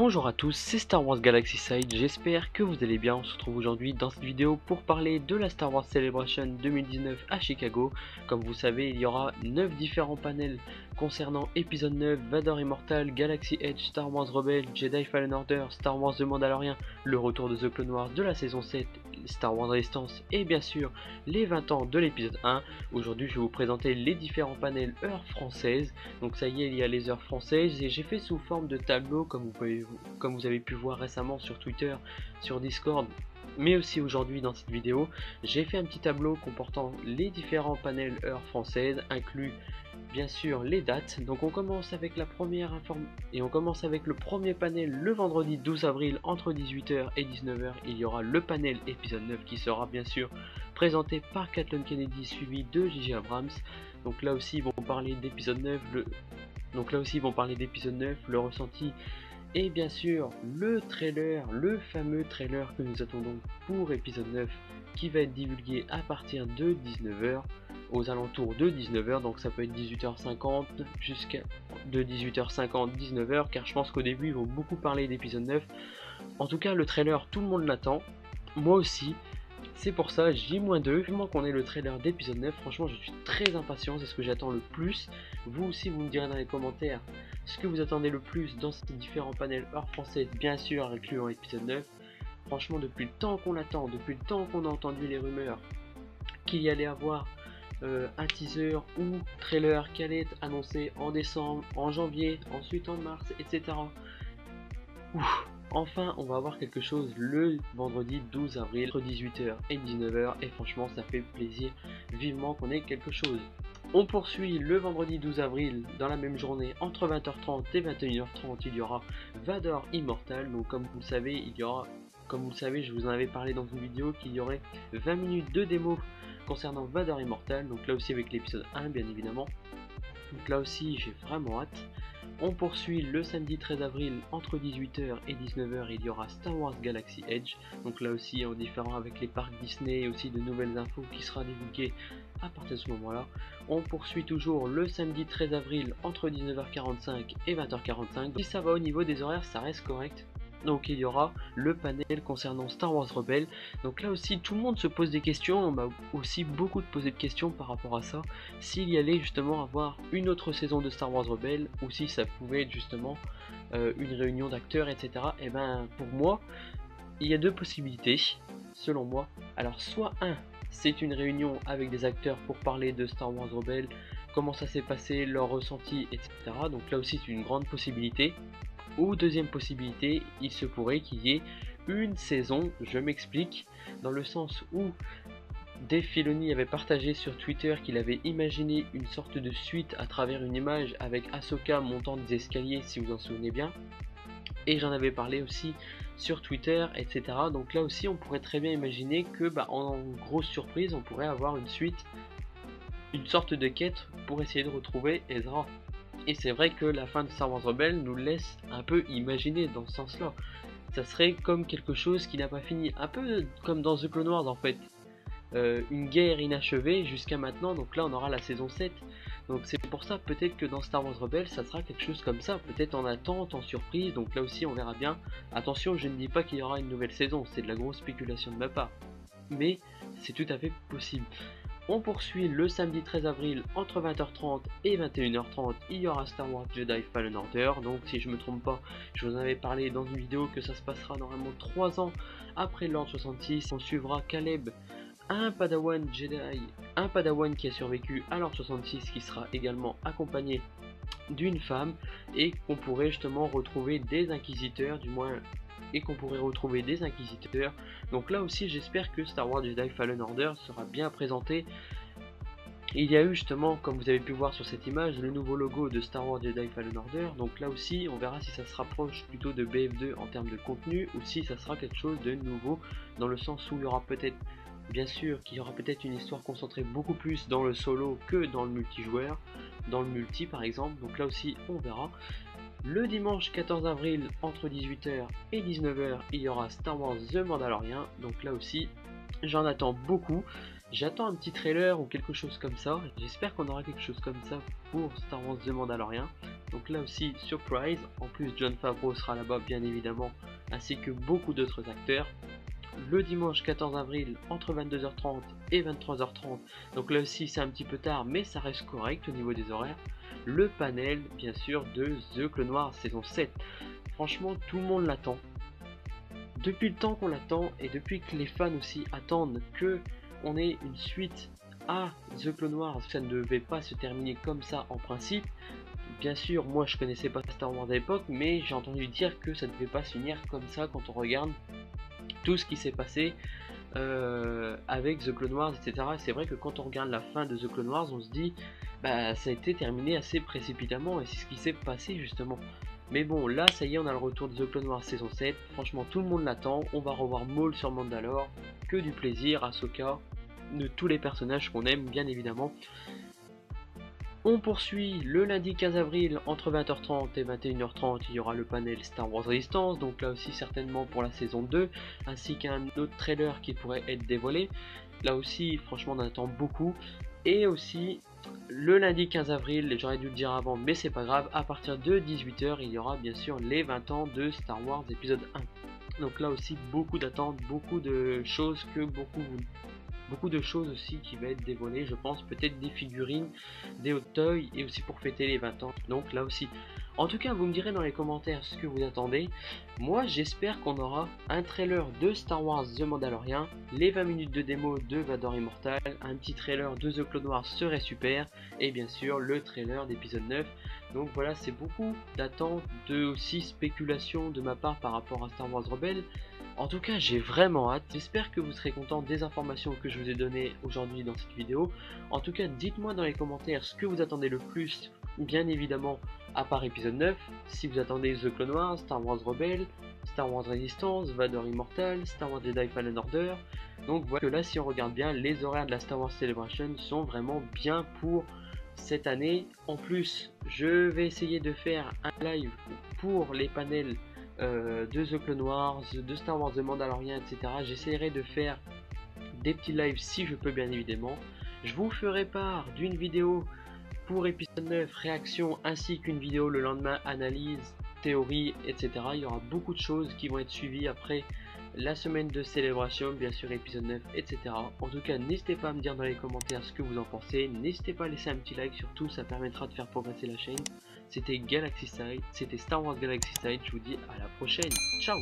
Bonjour à tous, c'est Star Wars Galaxy Side, j'espère que vous allez bien. On se retrouve aujourd'hui dans cette vidéo pour parler de la Star Wars Celebration 2019 à Chicago. Comme vous savez, il y aura 9 différents panels concernant épisode 9, Vader Immortal, Galaxy Edge, Star Wars Rebels, Jedi Fallen Order, Star Wars The Mandalorian, le retour de The Clone Wars de la saison 7, Star Wars Resistance et bien sûr les 20 ans de l'épisode 1. Aujourd'hui je vais vous présenter les différents panels heures françaises. Donc ça y est, il y a les heures françaises et j'ai fait sous forme de tableau comme vous avez pu voir récemment sur Twitter, sur Discord, mais aussi aujourd'hui dans cette vidéo. J'ai fait un petit tableau comportant les différents panels heures françaises, inclus bien sûr les dates. Donc on commence avec la première et on commence avec le premier panel le vendredi 12 avril entre 18h et 19h. Il y aura le panel épisode 9 qui sera bien sûr présenté par Kathleen Kennedy suivi de J.J. Abrams. Donc là aussi ils vont parler d'épisode 9, le ressenti et bien sûr le trailer, le fameux trailer que nous attendons pour épisode 9 qui va être divulgué à partir de 19h, aux alentours de 19h, donc ça peut être 18h50 jusqu'à 19h, car je pense qu'au début ils vont beaucoup parler d'épisode 9. En tout cas le trailer tout le monde l'attend, moi aussi. C'est pour ça, J-2, vivement qu'on ait le trailer d'épisode 9, franchement je suis très impatient, c'est ce que j'attends le plus. Vous aussi vous me direz dans les commentaires ce que vous attendez le plus dans ces différents panels heures françaises, bien sûr incluant l'épisode 9. Franchement depuis le temps qu'on l'attend, depuis le temps qu'on a entendu les rumeurs qu'il y allait avoir un teaser ou trailer qui allait être annoncé en décembre, en janvier, ensuite en mars, etc. Ouf. Enfin, on va avoir quelque chose le vendredi 12 avril entre 18h et 19h et franchement ça fait plaisir vivement qu'on ait quelque chose. On poursuit le vendredi 12 avril dans la même journée entre 20h30 et 21h30, il y aura Vader Immortal. Donc comme vous le savez, je vous en avais parlé dans une vidéo qu'il y aurait 20 minutes de démo concernant Vader Immortal, donc là aussi avec l'épisode 1 bien évidemment. Donc là aussi j'ai vraiment hâte. On poursuit le samedi 13 avril entre 18h et 19h, il y aura Star Wars Galaxy Edge. Donc là aussi en différent avec les parcs Disney et aussi de nouvelles infos qui sera divulguées à partir de ce moment là. On poursuit toujours le samedi 13 avril entre 19h45 et 20h45. Si ça va au niveau des horaires, ça reste correct. Donc il y aura le panel concernant Star Wars Rebels. Donc là aussi tout le monde se pose des questions, on m'a aussi beaucoup posé de questions par rapport à ça, s'il y allait justement avoir une autre saison de Star Wars Rebels ou si ça pouvait être justement une réunion d'acteurs, etc. Et ben pour moi il y a deux possibilités selon moi. Alors soit c'est une réunion avec des acteurs pour parler de Star Wars Rebels, comment ça s'est passé, leur ressenti, etc. Donc là aussi c'est une grande possibilité. Ou deuxième possibilité, il se pourrait qu'il y ait une saison, je m'explique, dans le sens où Dave Filoni avait partagé sur Twitter qu'il avait imaginé une sorte de suite à travers une image avec Ahsoka montant des escaliers, si vous en souvenez bien. Et j'en avais parlé aussi sur Twitter, etc. Donc là aussi on pourrait très bien imaginer que en grosse surprise on pourrait avoir une suite, une sorte de quête pour essayer de retrouver Ezra. Et c'est vrai que la fin de Star Wars Rebels nous laisse un peu imaginer dans ce sens-là. Ça serait comme quelque chose qui n'a pas fini, un peu comme dans The Clone Wars en fait. Une guerre inachevée jusqu'à maintenant, donc là on aura la saison 7. Donc c'est pour ça peut-être que dans Star Wars Rebels ça sera quelque chose comme ça, peut-être en attente, en surprise, donc là aussi on verra bien. Attention, je ne dis pas qu'il y aura une nouvelle saison, c'est de la grosse spéculation de ma part. Mais c'est tout à fait possible. On poursuit le samedi 13 avril entre 20h30 et 21h30, il y aura Star Wars Jedi Fallen Order. Donc si je me trompe pas, je vous en avais parlé dans une vidéo que ça se passera normalement 3 ans après l'Ordre 66. On suivra Caleb, un Padawan Jedi, un Padawan qui a survécu à l'Ordre 66, qui sera également accompagné d'une femme, et qu'on pourrait justement retrouver des inquisiteurs, Donc là aussi j'espère que Star Wars Jedi Fallen Order sera bien présenté. Il y a eu justement, comme vous avez pu voir sur cette image, le nouveau logo de Star Wars Jedi Fallen Order. Donc là aussi on verra si ça se rapproche plutôt de BF2 en termes de contenu, ou si ça sera quelque chose de nouveau, dans le sens où il y aura peut-être, bien sûr qu'il y aura peut-être une histoire concentrée beaucoup plus dans le solo que dans le multijoueur, dans le multi par exemple. Donc là aussi on verra. Le dimanche 14 avril entre 18h et 19h, il y aura Star Wars The Mandalorian. Donc là aussi J'en attends beaucoup. J'attends un petit trailer ou quelque chose comme ça. J'espère qu'on aura quelque chose comme ça pour Star Wars The Mandalorian. Donc là aussi, surprise. En plus, Jon Favreau sera là-bas, bien évidemment, ainsi que beaucoup d'autres acteurs. Le dimanche 14 avril, entre 22h30 et 23h30. Donc là aussi, c'est un petit peu tard, mais ça reste correct au niveau des horaires. Le panel, bien sûr, de The Clone Wars saison 7. Franchement, tout le monde l'attend. Depuis le temps qu'on l'attend et depuis que les fans aussi attendent que on ait une suite à The Clone Wars, ça ne devait pas se terminer comme ça en principe. Bien sûr, moi je connaissais pas Star Wars à l'époque, mais j'ai entendu dire que ça ne devait pas se finir comme ça quand on regarde tout ce qui s'est passé avec The Clone Wars, etc. C'est vrai que quand on regarde la fin de The Clone Wars, on se dit bah ça a été terminé assez précipitamment et c'est ce qui s'est passé justement. Mais bon, là ça y est, on a le retour de The Clone Wars saison 7. Franchement, tout le monde l'attend. On va revoir Maul sur Mandalore. Que du plaisir, Ahsoka, de tous les personnages qu'on aime, bien évidemment. On poursuit le lundi 15 avril entre 20h30 et 21h30, il y aura le panel Star Wars Resistance, donc là aussi certainement pour la saison 2, ainsi qu'un autre trailer qui pourrait être dévoilé. Là aussi, franchement, on attend beaucoup. Et aussi, le lundi 15 avril, j'aurais dû le dire avant, mais c'est pas grave, à partir de 18h, il y aura bien sûr les 20 ans de Star Wars épisode 1. Donc là aussi, beaucoup d'attentes, beaucoup de choses que beaucoup de choses aussi qui va être dévoilées, je pense, peut-être des figurines, des hot toys et aussi pour fêter les 20 ans. Donc là aussi. En tout cas, vous me direz dans les commentaires ce que vous attendez. Moi, j'espère qu'on aura un trailer de Star Wars The Mandalorian, les 20 minutes de démo de Vador Immortal, un petit trailer de The Clone Wars serait super, et bien sûr le trailer d'épisode 9. Donc voilà, c'est beaucoup d'attentes, de aussi spéculation de ma part par rapport à Star Wars Rebels. En tout cas, j'ai vraiment hâte. J'espère que vous serez content des informations que je vous ai données aujourd'hui dans cette vidéo. En tout cas, dites-moi dans les commentaires ce que vous attendez le plus, bien évidemment, à part épisode 9. Si vous attendez The Clone Wars, Star Wars Rebels, Star Wars Resistance, Vador Immortal, Star Wars Jedi Fallen Order. Donc voilà que là, si on regarde bien, les horaires de la Star Wars Celebration sont vraiment bien pour cette année. En plus, je vais essayer de faire un live pour les panels de The Clone Wars, de Star Wars The Mandalorian, etc. J'essaierai de faire des petits lives si je peux, bien évidemment. Je vous ferai part d'une vidéo pour épisode 9 réaction, ainsi qu'une vidéo le lendemain analyse, théorie, etc. Il y aura beaucoup de choses qui vont être suivies après la semaine de célébration, bien sûr épisode 9, etc. En tout cas, n'hésitez pas à me dire dans les commentaires ce que vous en pensez. N'hésitez pas à laisser un petit like, surtout ça permettra de faire progresser la chaîne. C'était Galaxy Side, c'était Star Wars Galaxy Side, je vous dis à la prochaine, ciao.